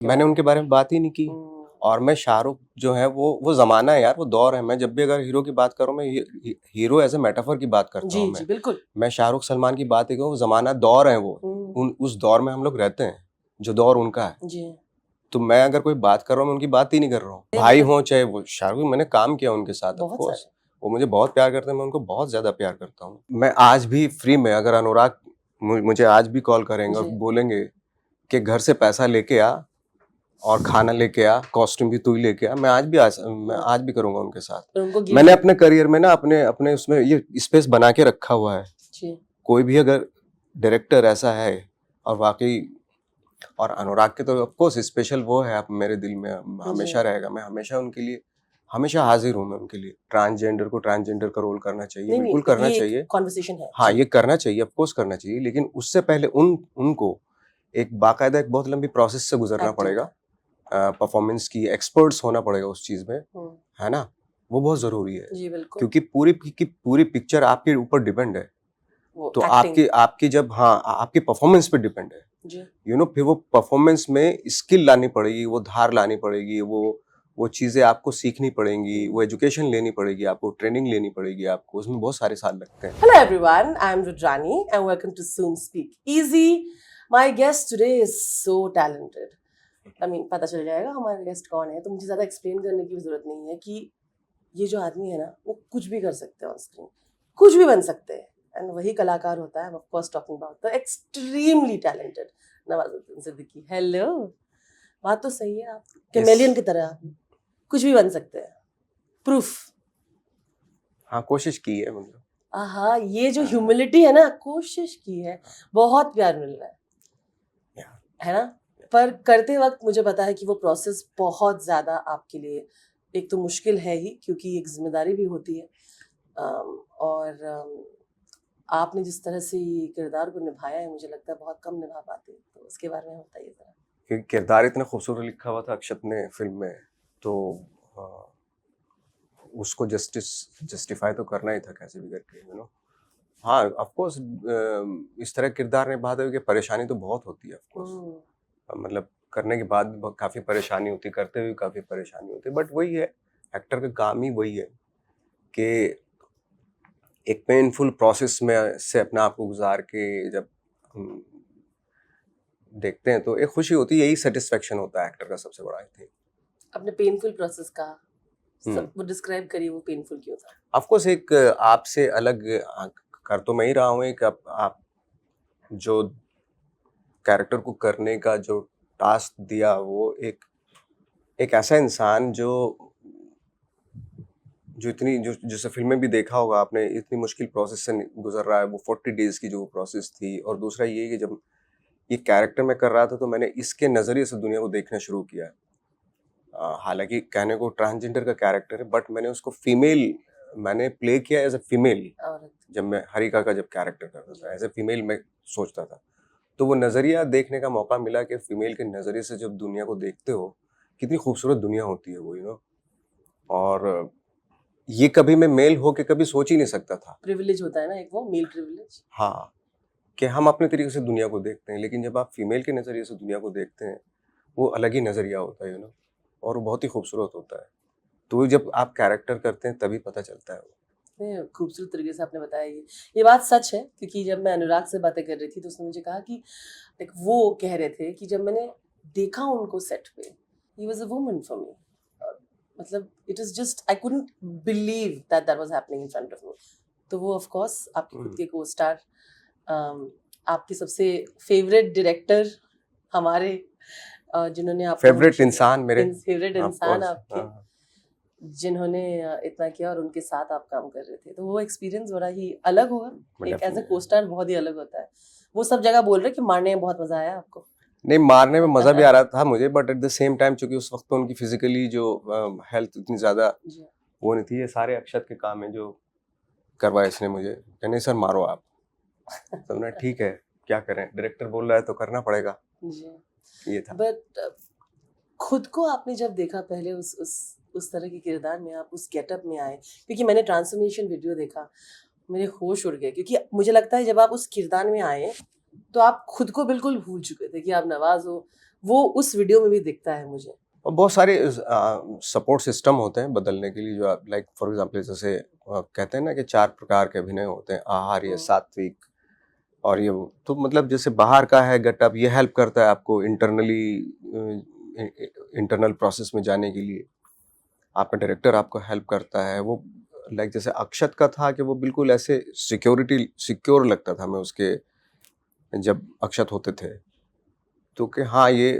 मैंने उनके बारे में बात ही नहीं की। और मैं शाहरुख जो है वो ज़माना है यार, वो दौर है। मैं जब भी अगर हीरो की बात करूँ, मैं हीरो एज़ अ मेटाफर की बात करता हूँ मैं। बिल्कुल। मैं शाहरुख सलमान की बात ही करूँ, ज़माना दौर है वो। उस दौर में हम लोग रहते हैं, जो दौर उनका है। जी। तो मैं अगर कोई बात कर रहा हूँ, मैं उनकी बात ही नहीं कर रहा हूँ। भाई हों चाहे वो शाहरुख, मैंने काम किया उनके साथ ऑफ कोर्स। वो मुझे बहुत प्यार करते हैं, मैं उनको बहुत ज़्यादा प्यार करता हूँ। मैं आज भी फ्री में, अगर अनुराग मुझे आज भी कॉल करेंगे और बोलेंगे कि घर से पैसा लेके आ और खाना लेके आ, कॉस्ट्यूम भी तू ही लेके आ, मैं आज भी करूंगा उनके साथ। मैंने अपने करियर में ना अपने उसमें ये स्पेस बना के रखा हुआ है। कोई भी अगर डायरेक्टर ऐसा है, और वाकई, और अनुराग के तो ऑफ कोर्स स्पेशल वो है, आप मेरे दिल में हमेशा रहेगा। मैं हमेशा उनके लिए हमेशा हाजिर हूँ। मैं उनके लिए ट्रांसजेंडर को ट्रांसजेंडर का रोल करना चाहिए, बिल्कुल करना चाहिए, कॉन्वर्सेशन है। हाँ, ये करना चाहिए, ऑफ कोर्स करना चाहिए, लेकिन उससे पहले उनको एक बाकायदा एक बहुत लंबी प्रोसेस से गुजरना पड़ेगा। परफॉर्मेंस की एक्सपर्ट्स होना पड़ेगा उस चीज में, है ना। वो बहुत जरूरी है जी, बिल्कुल। क्योंकि पूरी पिक्चर आपके ऊपर डिपेंड है। तो आपकी जब, हाँ, आपकी परफॉर्मेंस पे डिपेंड है यू नो। फिर वो परफॉर्मेंस में स्किल लानी पड़ेगी, वो धार लानी पड़ेगी, वो चीजें आपको सीखनी पड़ेंगी, वो एजुकेशन लेनी पड़ेगी, आपको ट्रेनिंग लेनी पड़ेगी, आपको उसमें बहुत सारे साल लगते हैं। Hello everyone, I am Rudrani and welcome too soon speak easy. My guest today is so talented. पता चल जाएगा हमारे गेस्ट कौन है, तो मुझे ज़्यादा एक्सप्लेन करने की जरूरत नहीं है कि ये जो आदमी है ना, वो कुछ भी कर सकते हैं ऑन स्क्रीन, कुछ भी बन सकते हैं, एंड वही कलाकार होता है। Of course talking about the extremely talented Nawazuddin Siddiqui. Hello, बात तो सही है, आप कैमेलियन की तरह कुछ भी बन सकते हैं। प्रूफ। हाँ, कोशिश की है मतलब। हाँ, ये जो ह्यूमिलिटी है ना, कोशिश की है, बहुत प्यार मिल रहा है ना। पर करते वक्त मुझे पता है कि वो प्रोसेस बहुत ज़्यादा आपके लिए एक तो मुश्किल है ही, क्योंकि एक जिम्मेदारी भी होती है, और आपने जिस तरह से ये किरदार को निभाया है, मुझे लगता है बहुत कम निभा पाते। तो उसके बारे में बताइए ज़रा। क्योंकि किरदार इतना खूबसूरत लिखा हुआ था अक्षत ने फिल्म में, तो उसको जस्टिफाई तो करना ही था कैसे भी करके, यू नो। हाँ, ऑफ कोर्स इस तरह किरदार निभाते हुए परेशानी तो बहुत होती है, ऑफ कोर्स। मतलब करने के बाद भी काफी परेशानी होती है, करते हुए काफी परेशानी होती है, बट वही है, एक्टर का काम ही वही है कि एक पेनफुल प्रोसेस में से अपने आप को गुजार के जब हम देखते हैं तो एक खुशी होती है, यही सेटिस्फेक्शन होता है एक्टर का सबसे बड़ा। आई थिंक अपने पेनफुल प्रोसेस का वो डिस्क्राइब करिए, वो पेनफुल क्यों था? ऑफ कोर्स एक आपसे अलग कर तो मैं ही रहा हूँ, एक आप जो कैरेक्टर को करने का जो टास्क दिया, वो एक ऐसा इंसान जो इतनी जो जैसे फिल्म में भी देखा होगा आपने, इतनी मुश्किल प्रोसेस से गुजर रहा है। वो 40 डेज की जो प्रोसेस थी, और दूसरा ये कि जब ये कैरेक्टर मैं कर रहा था तो मैंने इसके नज़रिए से दुनिया को देखना शुरू किया। हालांकि कहने को ट्रांसजेंडर का कैरेक्टर है, बट मैंने उसको फीमेल मैंने प्ले किया एज ए फीमेल। जब मैं हरिका का जब कैरेक्टर करता था एज ए फीमेल मैं सोचता था, तो वो नज़रिया देखने का मौका मिला कि फीमेल के नज़रिए से जब दुनिया को देखते हो, कितनी खूबसूरत दुनिया होती है वो, यू नो। और ये कभी मैं मेल हो के कभी सोच ही नहीं सकता था। प्रिविलेज होता है ना एक, वो मेल प्रिविलेज। हाँ, कि हम अपने तरीके से दुनिया को देखते हैं, लेकिन जब आप फीमेल के नज़रिए से दुनिया को देखते हैं, वो अलग ही नज़रिया होता है, यू नो, और वो बहुत ही खूबसूरत होता है। तो जब आप कैरेक्टर करते हैं तभी पता चलता है वो। खूबसूरत तरीके से आपने बताया। ये बात सच है, क्योंकि जब मैं अनुराग से बातें कर रही थी तो उसने मुझे कहा कि वो कह रहे थे कि जब मैंने देखा उनको सेट पे, he was a woman for me. मतलब it is just, I couldn't believe that was happening in front of me. तो वो ऑफ कोर्स आपके खुद के को स्टार, आपके सबसे फेवरेट डायरेक्टर, हमारे जिन्होंने आपको फेवरेट इंसान, मेरे फेवरेट इंसान आपके, जिन्होंने इतना किया, और उनके साथ आप काम कर रहे थे, तो वो एक्सपीरियंस बड़ा ही अलग होगा। एक एज अ को-स्टार बहुत ही अलग होता है। वो सब जगह बोल रहे कि मारने में बहुत मजा आया आपको। नहीं, मारने में मजा भी आ रहा था मुझे, but at the same time चूंकि उस वक्त तो उनकी फिजिकली जो हेल्थ इतनी ज्यादा वो नहीं थी। ये सारे अक्षत के काम है जो करवाए इसने मुझे। नहीं सर, मारो आप। तो मैं ठीक है, क्या करें, डायरेक्टर बोल रहा है तो करना पड़ेगा जी। ये था। बट खुद को आपने जब देखा पहले उस तरह के किरदार में, आप उस गेटअप में आए, क्योंकि मैंने ट्रांसफॉर्मेशन वीडियो देखा, मेरे होश उड़ गए, क्योंकि मुझे लगता है जब आप उस किरदार में आए तो आप खुद को बिल्कुल भूल चुके थे कि आप नवाज हो, वो उस वीडियो में भी दिखता है मुझे। और बहुत सारे सपोर्ट सिस्टम होते हैं बदलने के लिए, जो आप लाइक फॉर एग्जांपल जैसे कहते हैं ना कि 4 प्रकार के अभिनय होते हैं, आहार्य, सात्विक और ये वो। तो मतलब जैसे बाहर का है गेटअप, ये हेल्प करता है आपको इंटरनल प्रोसेस में जाने के लिए। आपका डायरेक्टर आपको हेल्प करता है। वो लाइक जैसे अक्षत का था कि वो बिल्कुल ऐसे सिक्योर लगता था मैं उसके, जब अक्षत होते थे, तो कि हाँ ये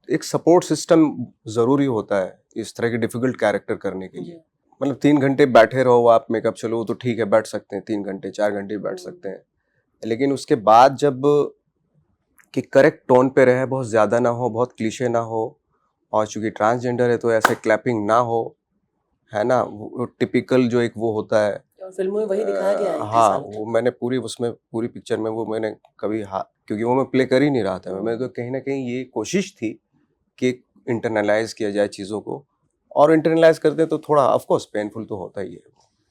एक सपोर्ट सिस्टम ज़रूरी होता है इस तरह के डिफिकल्ट कैरेक्टर करने के लिए। मतलब 3 घंटे बैठे रहो आप मेकअप, चलो वो तो ठीक है, बैठ सकते हैं 3 घंटे 4 घंटे बैठ सकते हैं, लेकिन उसके बाद जब कि करेक्ट टोन पे रहे, बहुत ज़्यादा ना हो, बहुत क्लीशे ना हो, और चूंकि ट्रांसजेंडर है तो ऐसे क्लैपिंग ना हो, है ना, वो टिपिकल जो एक वो होता है। और फिल्मों में वही दिखाया गया है इतने हाँ, साल वो तक। मैंने पूरी पिक्चर में वो मैंने कभी क्योंकि वो मैं प्ले कर ही नहीं रहा था, मैं तो कहीं ना कहीं ये कोशिश थी कि इंटरनलाइज किया जाए चीज़ों को, और इंटरनलाइज करते हैं तो थोड़ा ऑफ कोर्स पेनफुल तो होता ही है।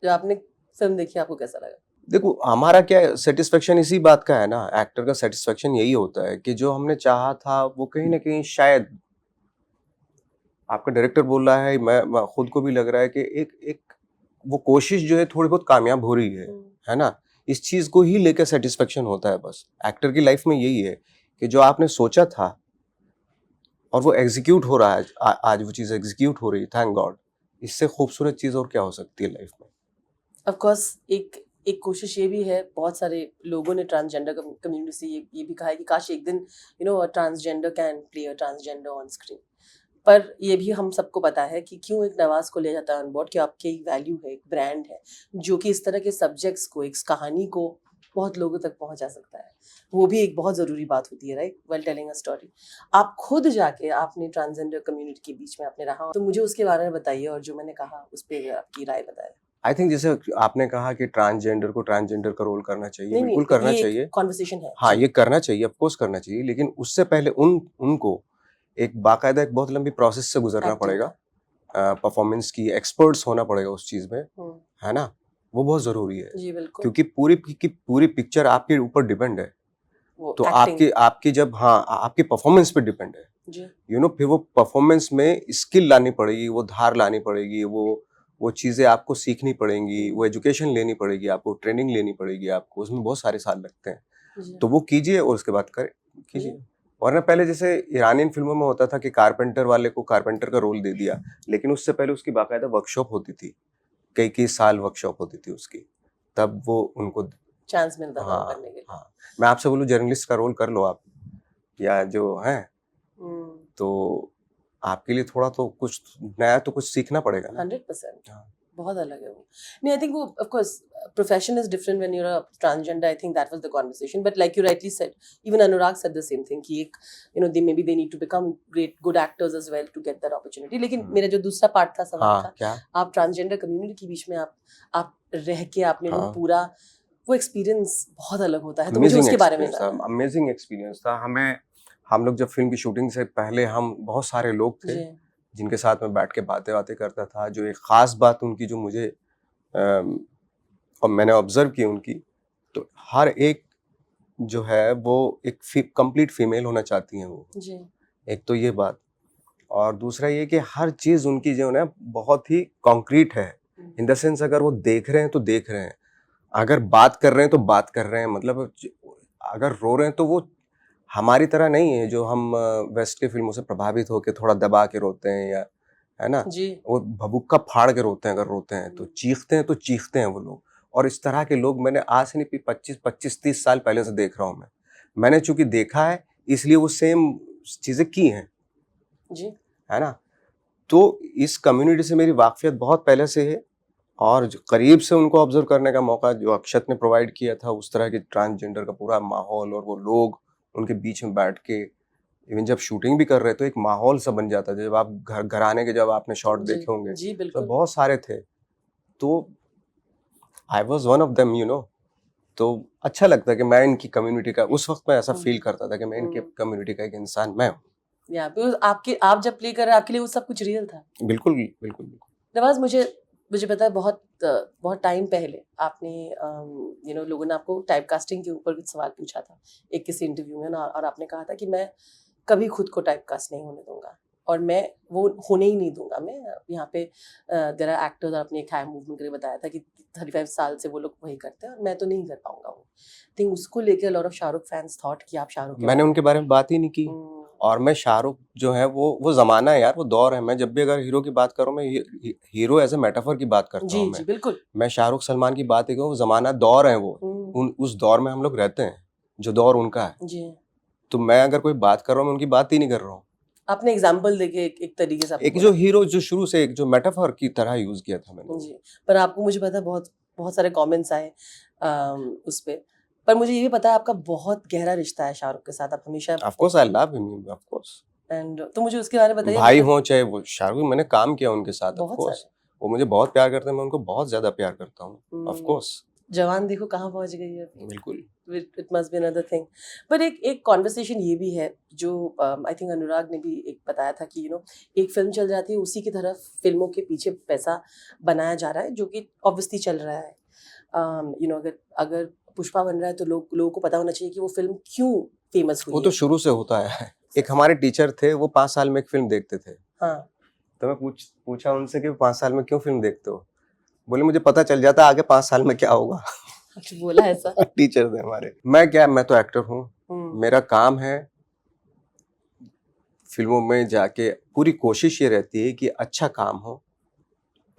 जब आपने फिल्म देखी आपको कैसा लगा? देखो हमारा क्या सेटिस्फेक्शन इसी बात का है ना, एक्टर का सेटिस्फेक्शन यही होता है कि जो हमने चाहा था वो कहीं ना कहीं शायद आपका डायरेक्टर बोल रहा है, मैं खुद को भी लग रहा है कि एक एक वो कोशिश जो है थोड़ी बहुत कामयाब हो रही है ना। इस चीज को ही लेकर सेटिस्फेक्शन होता है बस। एक्टर की लाइफ में यही है कि जो आपने सोचा था और वो एग्जीक्यूट हो रहा है, आज वो चीज एग्जीक्यूट हो रही है, थैंक गॉड। इससे खूबसूरत चीज और क्या हो सकती है लाइफ में। ऑफ कोर्स एक एक कोशिश ये भी है, बहुत सारे लोगों ने ट्रांसजेंडर कम्युनिटी से ये भी कहा है कि काश एक दिन transgender can play a transgender on screen. पर ये भी हम सबको पता है कि क्यों एक नवाज को लिया जाता है ऑन बोर्ड, कि आपकी एक वैल्यू है, एक ब्रांड है जो कि इस तरह के सब्जेक्ट्स को, एक कहानी को बहुत लोगों तक पहुंचा सकता है। वो भी एक बहुत ज़रूरी बात होती है, right, well telling a story. आप खुद जाके आपने ट्रांसजेंडर कम्युनिटी के बीच में आपने रहा, तो मुझे उसके बारे में बताइए, और जो मैंने कहा उस पर आपकी राय बताइए। आई थिंक जैसे आपने कहा कि ट्रांसजेंडर को ट्रांसजेंडर का रोल करना चाहिए, नहीं बिल्कुल नहीं, करना ये चाहिए। कॉन्वर्सेशन है हाँ, जी। ये करना चाहिए, ऑफ कोर्स करना चाहिए, लेकिन उससे पहले उनको एक बाकायदा एक बहुत लंबी प्रोसेस से गुजरना Acting पड़ेगा। परफॉर्मेंस की एक्सपर्ट्स होना पड़ेगा उस चीज में, है ना। वो बहुत जरूरी है, जी बिल्कुल। क्योंकि पूरी की पूरी पिक्चर आपके ऊपर डिपेंड है। वो तो एक्टिंग आपकी आपकी जब हाँ आपकी परफॉर्मेंस पे डिपेंड है, जी फिर वो परफॉर्मेंस में स्किल लानी पड़ेगी, वो धार लानी पड़ेगी, वो चीजें आपको सीखनी पड़ेंगी, वो एजुकेशन लेनी पड़ेगी, आपको ट्रेनिंग लेनी पड़ेगी, आपको उसमें बहुत सारे साल लगते हैं। जी तो वो कीजिए और उसके बाद कीजिए। वरना पहले जैसे ईरानियन फिल्मों में होता था कि कारपेंटर वाले को कारपेंटर का रोल दे दिया, लेकिन उससे पहले उसकी बाकायदा वर्कशॉप होती थी, कई कई साल वर्कशॉप होती थी उसकी, तब वो उनको चांस मिलता था वो हाँ करने के लिए। हाँ। मैं आपसे बोलूँ जर्नलिस्ट का रोल कर लो आप, या जो है, तो आपके लिए थोड़ा तो कुछ नया तो कुछ सीखना पड़ेगा ना। 100% हाँ। बहुत अलग है वो। नहीं, आई थिंक वो of course profession is different when you are a transgender. I think that was the conversation, but like you rightly said, even Anurag said the same thing कि एक they may be they need to become great good actors as well to get that opportunity. लेकिन मेरा जो दूसरा part था सवाल हाँ, का, क्या? आप ट्रांसजेंडर कम्युनिटी के बीच में आप रह के आपने वो हाँ। पूरा वो एक्सपीरियंस बहुत अलग होता है, तो मुझे उसके बारे में जानना है। अमेजिंग एक्सपीरियंस था हमें। हम लोग जब फिल्म की शूटिंग से पहले हम बहुत सारे लोग थे जी जिनके साथ में बैठ के बातें बातें करता था। जो एक खास बात उनकी जो मुझे और मैंने ऑब्जर्व की उनकी, तो हर एक जो है वो एक कंप्लीट फीमेल होना चाहती हैं वो। जी एक तो ये बात, और दूसरा ये कि हर चीज उनकी जो है ना बहुत ही कॉन्क्रीट है। इन द सेंस अगर वो देख रहे हैं तो देख रहे हैं, अगर बात कर रहे हैं तो बात कर रहे हैं, मतलब अगर रो रहे हैं तो वो हमारी तरह नहीं है जो हम वेस्ट के फिल्मों से प्रभावित होकर थोड़ा दबा के रोते हैं, या है ना, जी वो भभुक्का फाड़ के रोते हैं। अगर रोते हैं तो चीखते हैं वो लोग। और इस तरह के लोग मैंने आज से नहीं 25-30 साल पहले से देख रहा हूँ मैंने चूंकि देखा है इसलिए वो सेम चीजें की हैं, जी है ना। तो इस कम्युनिटी से मेरी वाकफियत बहुत पहले से है, और जो करीब से उनको ऑब्जर्व करने का मौका जो अक्षत ने प्रोवाइड किया था, उस तरह के ट्रांसजेंडर का पूरा माहौल और वो लोग उनके बीच में बैठ के, इवन जब शूटिंग भी कर रहे तो एक माहौल सा बन जाता था। जब आप घर आने के जब आपने शॉट जी देखे होंगे जी तो बिल्कुल। बहुत सारे थे, तो I was one of them, तो अच्छा लगता है कि मैं इनकी कम्युनिटी का, उस वक्त मैं ऐसा फील करता था कि मैं इनकी कम्युनिटी का एक इंसान मैं हूँ। या आप जब प्ले कर रहे हैं आपके लिए वो सब कुछ रियल था। बिल्कुल बिल्कुल बिल्कुल। नवाज, मुझे पता है बहुत टाइम पहले आपने लोगों ने आपको टाइप कास्टिंग के ऊपर कुछ सवाल पूछा था एक किसी इंटरव्यू में ना, और आपने कहा था कि मैं कभी खुद को टाइपकास्ट नहीं होने दूंगा, और मैं वो होने ही नहीं दूंगा। मैं यहाँ पे देयर आर एक्टर्स, आपने एक हाई मूवमेंट के लिए बताया था कि 35 साल से वो लोग वही करते हैं, और मैं तो नहीं कर पाऊंगा वो थिंग। उसको लेकर lot of Shahrukh fans thought कि आप शाहरुख के मैंने उनके बारे में बात ही नहीं की। हम्म, और मैं शाहरुख जो है वो जमाना है यार, वो दौर है। मैं जब भी अगर हीरो की बात करूं, मैं हीरो एज ए मेटाफर की बात करता जी हूं। जी बिल्कुल। मैं शाहरुख सलमान की बात ही करूं, वो जमाना दौर है वो। उस दौर में हम लोग रहते हैं, जो दौर उनका है। जी, तो मैं अगर कोई बात कर रहा हूं, मैं उनकी बात ही नहीं कर रहा हूँ। आपने एग्जाम्पल देके एक तरीके से आपने एक बोला। जो हीरो जो शुरू से एक जो मेटाफर की तरह यूज किया था मैंने। जी, पर आपको मुझे पता है बहुत बहुत सारे कमेंट्स आए उस पे, पर मुझे ये भी पता है आपका बहुत गहरा रिश्ता है शाहरुख के साथ, आप हमेशा of course I love him, of course. And तो मुझे उसके बारे में बताइए। भाई मतलब हो चाहे वो शाहरुख, मैंने काम किया उनके साथ, ऑफ बहुत कोर्स। सारे। वो मुझे बहुत प्यार करते हैं, मैं उनको बहुत ज्यादा प्यार करता हूँ, ऑफ कोर्स। जवान देखो कहाँ पहुंच गई है। बिल्कुल। It must be another thing. पर एक कॉन्वर्सेशन ये भी है जो आई थिंक अनुराग ने भी एक बताया था कि एक फिल्म चल जाती है, उसी की तरफ फिल्मों के पीछे पैसा बनाया जा रहा है, जो कि ऑब्वियसली चल रहा है। अगर अगर पुष्पा बन रहा है तो लोगों को पता होना चाहिए कि वो फिल्म क्यों फेमस हुई वो है। तो शुरू से होता है। एक हमारे टीचर थे, वो 5 साल में एक फिल्म देखते थे। हाँ, तो मैं पूछा उनसे कि 5 साल में क्यों फिल्म देखते हो? बोले मुझे पता चल जाता आगे 5 साल में क्या होगा। अच्छा बोला ऐसा। टीचर थे हमारे। मैं तो एक्टर हूँ। मेरा काम है फिल्मों में जाके, पूरी कोशिश ये रहती है कि अच्छा काम हो,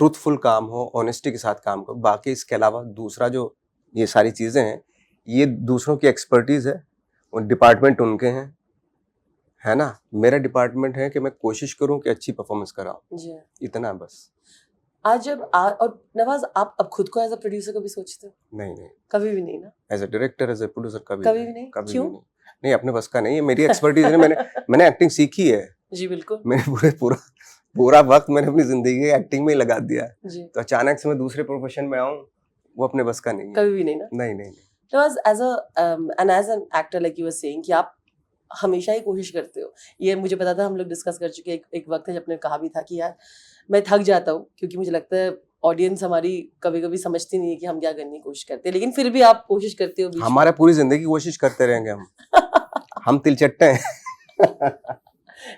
ट्रूथफुल काम हो, ऑनेस्टी के साथ काम करो। बाकी इसके अलावा दूसरा जो ये सारी चीजें हैं, ये दूसरों की एक्सपर्टीज है, और डिपार्टमेंट उनके हैं, है ना। मेरा डिपार्टमेंट है कि मैं कोशिश करूं कि अच्छी परफॉर्मेंस कराऊं, जी। इतना बस। आज जब और नवाज, आप अब खुद को एज अ प्रोड्यूसर कभी सोचते हो? नहीं, कभी भी नहीं ना? As a director, as a producer कभी कभी भी नहीं? कभी क्यों? भी नहीं। नहीं, अपने बस का नहीं है, मेरी एक्सपर्टीज है। मैंने एक्टिंग सीखी है। जी बिल्कुल। मैंने पूरा वक्त मैंने अपनी जिंदगी एक्टिंग में ही लगा दिया। जी, तो अचानक से मैं दूसरे प्रोफेशन में आऊं, वो अपने बस का नहीं है। कभी भी नहीं ना? नहीं। तो as an actor like you were saying कि आप हमेशा ही कोशिश करते हो। ये मुझे पता था, हम लोग डिस्कस कर चुके हैं। एक वक्त है जब आपने कहा भी था कि यार मैं थक जाता हूँ, क्योंकि मुझे लगता है ऑडियंस हमारी कभी कभी समझती नहीं है कि हम क्या करने की कोशिश करते हैं, लेकिन फिर भी आप कोशिश करते हो बीच में। हमारा पूरी जिंदगी कोशिश करते रहेंगे हम तिलचट्टे हैं।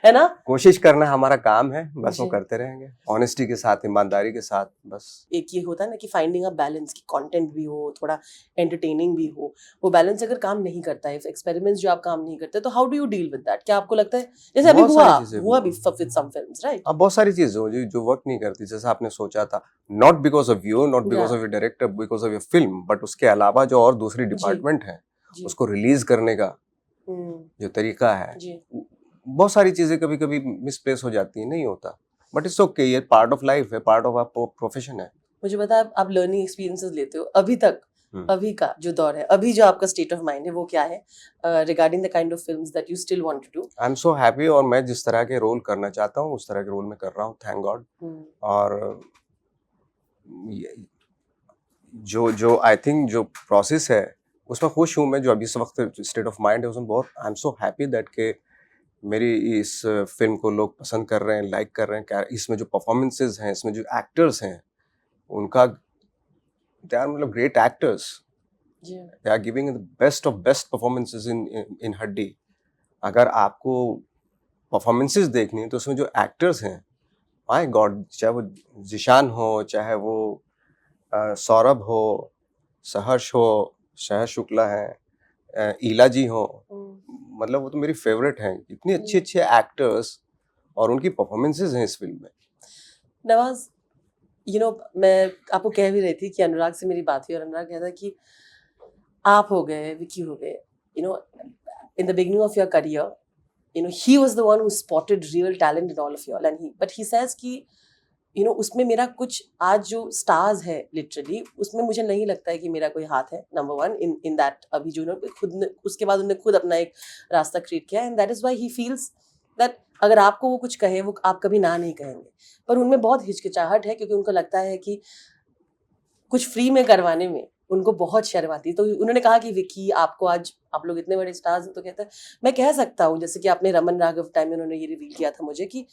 है ना? कोशिश करना हमारा काम है, बस वो जी। करते रहेंगे, ऑनेस्टी के साथ, ईमानदारी के साथ, बस। एक ये होता है ना कि फाइंडिंग अ बैलेंस, की कंटेंट भी हो, थोड़ा एंटरटेनिंग भी हो। वो बैलेंस अगर काम नहीं करता है, एक्सपेरिमेंट्स जो आप काम नहीं करते, तो how do you deal with that? क्या आपको लगता है, जैसे अभी बहुत सारी चीजें हुआ भी विद सम फिल्म्स, राइट? अब बहुत सारी चीजें हो जो वर्क नहीं करती जैसा आपने सोचा था, not because of you, not because of your director, because of your film, but उसके अलावा जो और दूसरी डिपार्टमेंट है, जी। उसको रिलीज करने का जो तरीका है, जी। बहुत सारी चीजें कभी कभी मिसप्लेस हो जाती है, नहीं होता, बट इट्स ओके। ये पार्ट ऑफ लाइफ है, पार्ट ऑफ आपका प्रोफेशन है। मुझे पता है आप लर्निंग एक्सपीरियंसेस लेते हो अभी तक। अभी का जो दौर है, अभी जो आपका स्टेट ऑफ माइंड है, वो क्या है regarding the kind of films that you still want to do? I am so happy, और मैं जिस तरह के रोल करना चाहता हूँ उस तरह के रोल में कर रहा हूँ, थैंक गॉड। और जो आई थिंक जो प्रोसेस है उसमें खुश हूँ मैं, जो अभी इस वक्त स्टेट ऑफ माइंड है उसमें बहुत आई एम सो हैप्पी दैट के मेरी इस फिल्म को लोग पसंद कर रहे हैं, लाइक कर रहे हैं। इसमें जो परफॉर्मेंसेज हैं, इसमें जो एक्टर्स हैं, उनका दे आर मतलब great actors, they are giving the best of best performances in हड्डी। अगर आपको परफॉर्मेंसेज देखनी है तो उसमें जो एक्टर्स हैं, माय गॉड, चाहे वो जिशान हो, चाहे वो सौरभ हो, सहर्ष हो, सहर्ष शुक्ला है, ईला जी हो, मतलब वो तो मेरी फेवरेट हैं। इतने अच्छे अच्छे एक्टर्स और उनकी परफॉर्मेंसेज हैं इस फिल्म में। नवाज, मैं आपको कह भी रही थी कि अनुराग से मेरी बात हुई, और अनुराग कहता कि आप हो गए, विकी हो गए, in the beginning of your career, he was the one who spotted real talent in all of you all, but he says कि उसमें मेरा कुछ आज जो स्टार्स है लिटरली, उसमें मुझे नहीं लगता है कि मेरा कोई हाथ है, नंबर वन इन दैट। अभी जो खुद उसके बाद उन्होंने खुद अपना एक रास्ता क्रिएट किया, and that is why he feels that अगर आपको वो कुछ कहे, वो आप कभी ना नहीं कहेंगे। पर उनमें बहुत हिचकिचाहट है, क्योंकि उनको लगता है कि कुछ फ्री में करवाने में उनको बहुत शर्म आती है। तो उन्होंने कहा कि विकी, आपको आज आप लोग इतने बड़े स्टार्स हैं, तो कहता है मैं कह सकता हूँ, जैसे कि आपने रमन राघव टाइम में उन्होंने ये रिवील किया था मुझे कि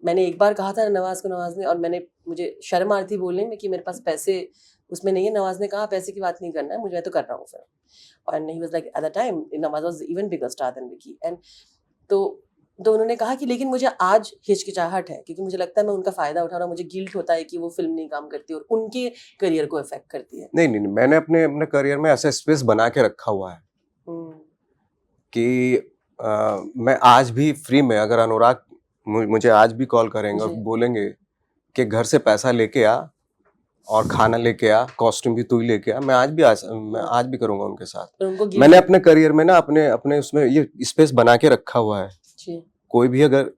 मैंने एक बार कहा था नवाज को, नवाज ने, और मुझे शर्म आ रही थी बोलने में कि मेरे पास पैसे उसमें नहीं है। नवाज ने कहा पैसे की बात नहीं करना है मुझे, मैं तो कर रहा हूँ फिर। और he was like at the time Nawaz was even bigger star than Vicky. And तो उन्होंने कहा कि लेकिन मुझे आज हिचकिचाहट है क्योंकि मुझे लगता है मैं उनका फायदा उठा रहा हूँ, मुझे गिल्ट होता है कि वो फिल्म नहीं काम करती और उनके करियर को इफेक्ट करती है। नहीं नहीं नहीं, मैंने अपने अपने करियर में ऐसा स्पेस बना के रखा हुआ है कि मैं आज भी फ्री में, अगर अनुराग मुझे आज भी कॉल करेंगे और जी। बोलेंगे कि घर से पैसा लेके आ और खाना लेके आ, कॉस्ट्यूम भी तू ही लेके आ, मैं आज भी करूंगा उनके साथ। और उनको मैंने अपने करियर में ना अपने अपने उसमें ये स्पेस बना के रखा हुआ है। जी। कोई भी अगर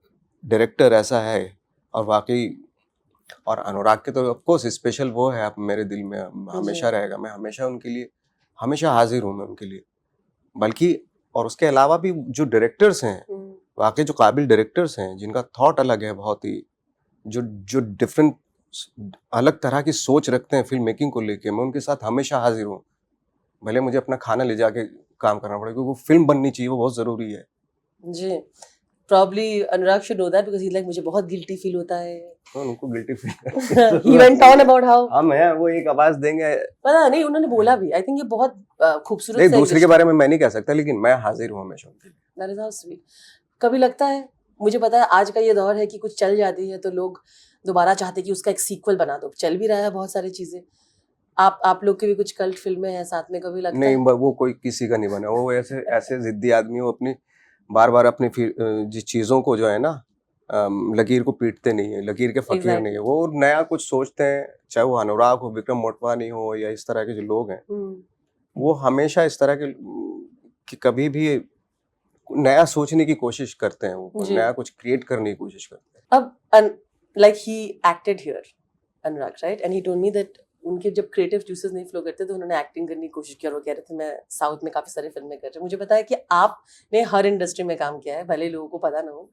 डायरेक्टर ऐसा है और वाकई, और अनुराग के तो ऑफ कोर्स स्पेशल वो है, आप मेरे दिल में हमेशा रहेगा। मैं हमेशा उनके लिए हमेशा हाजिर हूँ मैं उनके लिए। बल्कि और उसके अलावा भी जो डायरेक्टर्स हैं, वाकई जो काबिल डायरेक्टर्स हैं, जिनका थॉट अलग है बहुत ही, जो जो डिफरेंट अलग तरह की सोच रखते हैं फिल्म मेकिंग को लेके, मैं उनके साथ हमेशा हाजिर हूँ। भले मुझे अपना खाना ले जाके काम करना पड़े, क्योंकि वो फिल्म बननी चाहिए, वो बहुत जरूरी है। जी। Probably Anurag should know that because he's like मुझे बहुत गिल्टी फील होता है। उनको guilty feel He went on about how हम हैं, वो एक आवाज देंगे। पता नहीं, उन्होंने बोला भी, I think ये बहुत खूबसूरत नहीं, सा दूसरे के बारे में मैं नहीं कह सकता, लेकिन मैं हाजिर हूँ हमेशा उनके लिए। That is how sweet. कभी लगता है, मुझे पता है आज का ये दौर है कि कुछ चल जाती है तो लोग दोबारा चाहते हैं कि उसका एक सीक्वल बना दो। चल भी रहा है बहुत सारी चीजें। आप लोग की भी कुछ कल्ट फिल्में हैं साथ में, कभी लगता नहीं, है? वो कोई किसी का नहीं बना। वो ऐसे ऐसे जिद्दी आदमी, वो अपनी बार बार अपनी जिस चीजों को जो है ना, लकीर को पीटते नहीं है, लकीर के फकीर Exactly. नहीं है। वो नया कुछ सोचते हैं, चाहे वो अनुराग हो, विक्रम मोटवानी हो, या इस तरह के जो लोग हैं, वो हमेशा इस तरह के कि कभी भी नया सोचने की कोशिश करते हैं, वो जी। नया कुछ क्रिएट करने की कोशिश करते हैं। अब like he acted here, Anurag, right? And he told me that उनके जब क्रिएटिव जूसेस नहीं फ्लो करते तो उन्होंने एक्टिंग करने की कोशिश की और वो कह रहे थे मैं साउथ में काफी सारी फिल्में कर रही हूँ। मुझे पता है कि आपने हर इंडस्ट्री में काम किया है, भले लोगों को पता ना हो।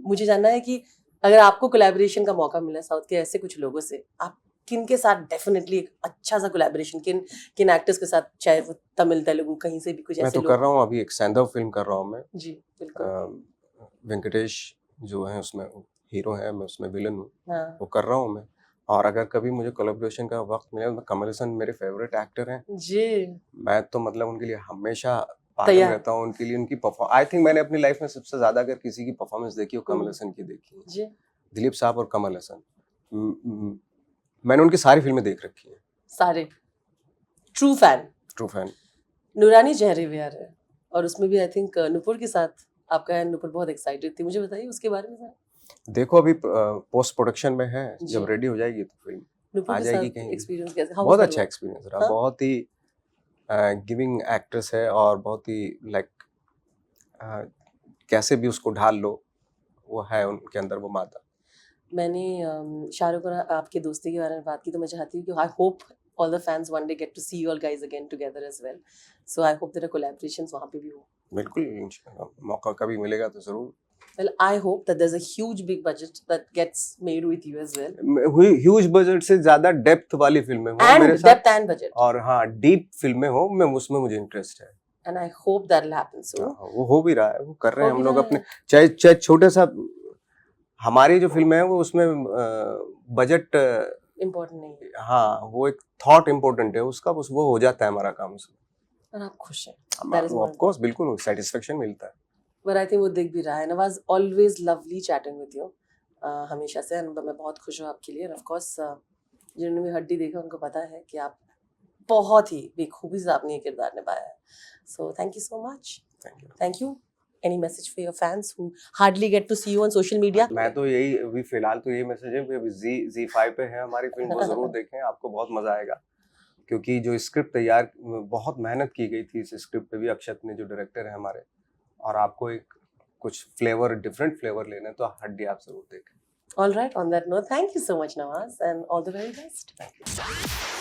मुझे जानना है कि अगर आपको कोलैबोरेशन का मौका मिला साउथ के ऐसे कुछ लोगों से, आप किन के साथ डेफिनेटली एक अच्छा सा कोलैबोरेशन, किन एक्टर्स के साथ, चाहे वो तमिल तेलुगु कहीं से भी कुछ मैं ऐसे तो कर रहा हूँ, अभी एक सैंधव फिल्म कर रहा हूँ मैं। जी बिल्कुल। वेंकटेश जो है उसमें हीरो है, मैं उसमें विलन हूँ। हाँ वो कर रहा हूँ मैं। और अगर कभी मुझे कोलैबोरेशन का वक्त मिले तो कमल हसन मेरे फेवरेट एक्टर हैं। जी। मैं तो मतलब उनके लिए हमेशा पागल तैयार। रहता हूँ, उनके लिए उनकी आई थिंक मैंने अपनी लाइफ में सबसे ज्यादा अगर किसी की परफॉर्मेंस देखी हो, कमल हसन की देखी है। जी। दिलीप साहब और कमल हसन, मैंने उनकी सारी फिल्में देख रखी हैं। सारे ट्रू फैन। True fan. नूरानी चेहरे भी आ रहे हैं और उसमें भी आई थिंक नुपुर के साथ आपका है। नुपुर बहुत एक्साइटेड थी, मुझे बताइए उसके बारे में जरा। देखो अभी पोस्ट प्रोडक्शन में है, जी। जब रेडी हो जाएगी तो फिल्म नुपुर आ के जाएगी साथ कहीं। एक्सपीरियंस कैसे? How बहुत was अच्छा that? एक्सपीरियंस रहा, हाँ? बहुत ही गिविंग एक्ट्रेस है और बहुत ही लाइक कैसे भी उसको ढाल लो, वो है उनके अंदर वो मादा। मैंने शाहरुख और आपके दोस्ती के बारे में बात की तो मैं चाहती हूँ कि I hope all the fans one day get to see you all guys again together as well. So I hope there are collaborations वहाँ पे भी हो। बिल्कुल, इंशाल्लाह मौका कभी मिलेगा तो जरूर। Well, I hope that there's a huge big budget that gets made with you as well. Huge budget से ज्यादा डेप्थ वाली फिल्में हो मेरे And साथ, depth and budget. और हाँ डीप फिल्में हो, मैं उसमें मुझे इंटरेस्ट है। And I hope that'll happen soon. हाँ, वो हो भी रहा है, वो कर रहे हैं हो हम भी लोग रहा अपने, है। चाहे छोटे सा हमारी जो फिल्में हैं वो उसमें बजट Important नहीं है हाँ, वो एक थॉट इम्पोर्टेंट है उसका, बस वो हो जाता है हमारा काम उसमें। और आप खुश हैं। That is more of course बिल्कुल सेटिस्फेक्शन मिलता है। But I think वो दिख भी रहा है। Nawaz, always lovely chatting with you. हमेशा से and मैं बहुत खुश हूँ आपके लिए। And of course जिन्होंने भी हड्डी देखा उनको पता है कि आप बहुत ही बेखूबी से आपने ये किरदार निभाया है। So thank you so much. Thank you. Thank you. Any message for your fans who hardly get to see you on social media? मैं तो यही अभी फिलहाल तो यही मैसेज है कि अभी Z5 पे है हमारी फिल्म, वो जरूर देखें, आपको बहुत मजा आएगा। क्योंकि जो स्क्रिप्ट तैयार, बहुत मेहनत की गई थी इस स्क्रिप्ट पे भी, अक्षत ने जो डायरेक्टर है हमारे, और आपको एक कुछ फ्लेवर, डिफरेंट फ्लेवर लेना है तो हड्डी आप जरूर देखें। All right, on that note, thank you so much, Nawaz, and all the very best. Thank you.